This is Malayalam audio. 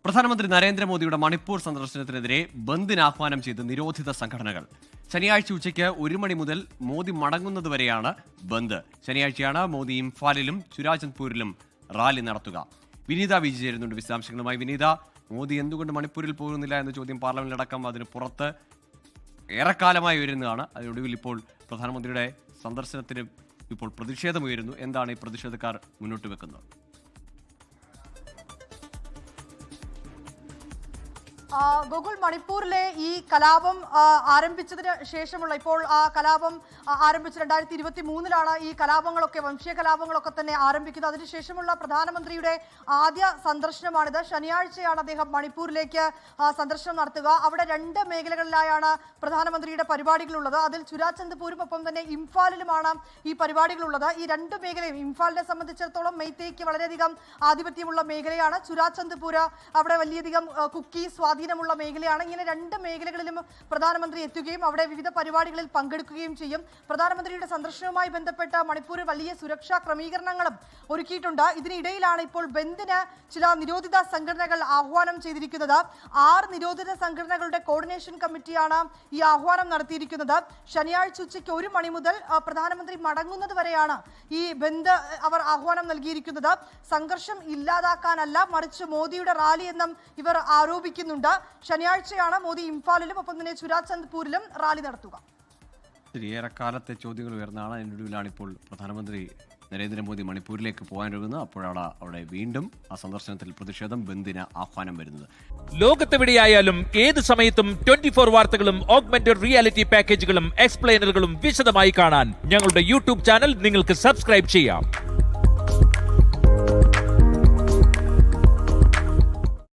പ്രധാനമന്ത്രി നരേന്ദ്രമോദിയുടെ മണിപ്പൂർ സന്ദർശനത്തിനെതിരെ ബന്ദിന് ആഹ്വാനം ചെയ്ത് നിരോധിത സംഘടനകൾ. ശനിയാഴ്ച ഉച്ചയ്ക്ക് 1 മണി മുതൽ മോദി മടങ്ങുന്നതുവരെയാണ് ബന്ദ്. ശനിയാഴ്ചയാണ് മോദി ഇംഫാലിലും ചുരാചന്ദ്പൂരിലും റാലി നടത്തുക. വിനീത വിജി ചേരുന്നുണ്ട് വിശദാംശങ്ങളുമായി. വിനീത, മോദി എന്തുകൊണ്ട് മണിപ്പൂരിൽ പോകുന്നില്ല എന്ന ചോദ്യം പാർലമെന്റിലടക്കം അതിന് പുറത്ത് ഏറെക്കാലമായി ഉയരുന്നതാണ്. അതിനൊടുവിൽ ഇപ്പോൾ പ്രധാനമന്ത്രിയുടെ സന്ദർശനത്തിന് ഇപ്പോൾ പ്രതിഷേധമുയരുന്നു. എന്താണ് ഈ പ്രതിഷേധക്കാർ മുന്നോട്ട് വെക്കുന്നത്? ഗോകുൽ, മണിപ്പൂരിലെ ഈ കലാപം ആരംഭിച്ചതിന് ശേഷമുള്ള ഇപ്പോൾ ആ കലാപം ആരംഭിച്ച് 2023 ഈ കലാപങ്ങളൊക്കെ, വംശീയ കലാപങ്ങളൊക്കെ തന്നെ ആരംഭിക്കുന്നത്. അതിനുശേഷമുള്ള പ്രധാനമന്ത്രിയുടെ ആദ്യ സന്ദർശനമാണിത്. ശനിയാഴ്ചയാണ് അദ്ദേഹം മണിപ്പൂരിലേക്ക് സന്ദർശനം നടത്തുക. അവിടെ 2 മേഖലകളിലായാണ് പ്രധാനമന്ത്രിയുടെ പരിപാടികളുള്ളത്. അതിൽ ചുരാചന്ദ്പൂരും ഒപ്പം തന്നെ ഇംഫാലിലുമാണ് ഈ പരിപാടികളുള്ളത്. ഈ 2 മേഖലയും, ഇംഫാലിനെ സംബന്ധിച്ചിടത്തോളം മെയ്തേയ്ക്ക് വളരെയധികം ആധിപത്യമുള്ള മേഖലയാണ്. ചുരാചന്ദ്പൂർ അവിടെ വലിയധികം കുക്കി സ്വാധീനമുള്ള മേഖലയാണ്. ഇങ്ങനെ 2 മേഖലകളിലും പ്രധാനമന്ത്രി എത്തുകയും അവിടെ വിവിധ പരിപാടികളിൽ പങ്കെടുക്കുകയും ചെയ്യും. പ്രധാനമന്ത്രിയുടെ സന്ദർശനവുമായി ബന്ധപ്പെട്ട മണിപ്പൂരിൽ വലിയ സുരക്ഷാ ക്രമീകരണങ്ങളും ഒരുക്കിയിട്ടുണ്ട്. ഇതിനിടയിലാണ് ഇപ്പോൾ ബന്ദിന് ചില നിരോധിത സംഘടനകൾ ആഹ്വാനം ചെയ്തിരിക്കുന്നത്. 6 നിരോധിത സംഘടനകളുടെ കോർഡിനേഷൻ കമ്മിറ്റിയാണ് ഈ ആഹ്വാനം നടത്തിയിരിക്കുന്നത്. ശനിയാഴ്ച ഉച്ചയ്ക്ക് 1 മണി മുതൽ പ്രധാനമന്ത്രി മടങ്ങുന്നത് വരെയാണ് ഈ ബന്ദ് അവർ ആഹ്വാനം നൽകിയിരിക്കുന്നത്. സംഘർഷം ഇല്ലാതാക്കാനല്ല, മറിച്ച് മോദിയുടെ റാലി എന്നും ഇവർ ആരോപിക്കുന്നുണ്ട്. ശനിയാഴ്ചയാണ് മോദി ഇംഫാലിലും ഒപ്പം തന്നെ ചുരാചന്ദ്പൂരിലും റാലി നടത്തുക. ഏറെക്കാലത്തെ ചോദ്യങ്ങൾ ഉയർന്നാണ്. അതിനൊടുവിലാണ് ഇപ്പോൾ പ്രധാനമന്ത്രി നരേന്ദ്രമോദി മണിപ്പൂരിലേക്ക് പോകാനൊരുങ്ങുന്നത്. അപ്പോഴാണ് അവിടെ വീണ്ടും ആ സന്ദർശനത്തിൽ പ്രതിഷേധം, ബന്ദിന് ആഹ്വാനം വരുന്നത്. ലോകത്തെവിടെയായാലും ഏത് സമയത്തും 24 വാർത്തകളും ഓഗ്മെന്റഡ് റിയാലിറ്റി പാക്കേജുകളും എക്സ്പ്ലെയിനറുകളും വിശദമായി കാണാൻ ഞങ്ങളുടെ യൂട്യൂബ് ചാനൽ നിങ്ങൾക്ക് സബ്സ്ക്രൈബ് ചെയ്യാം.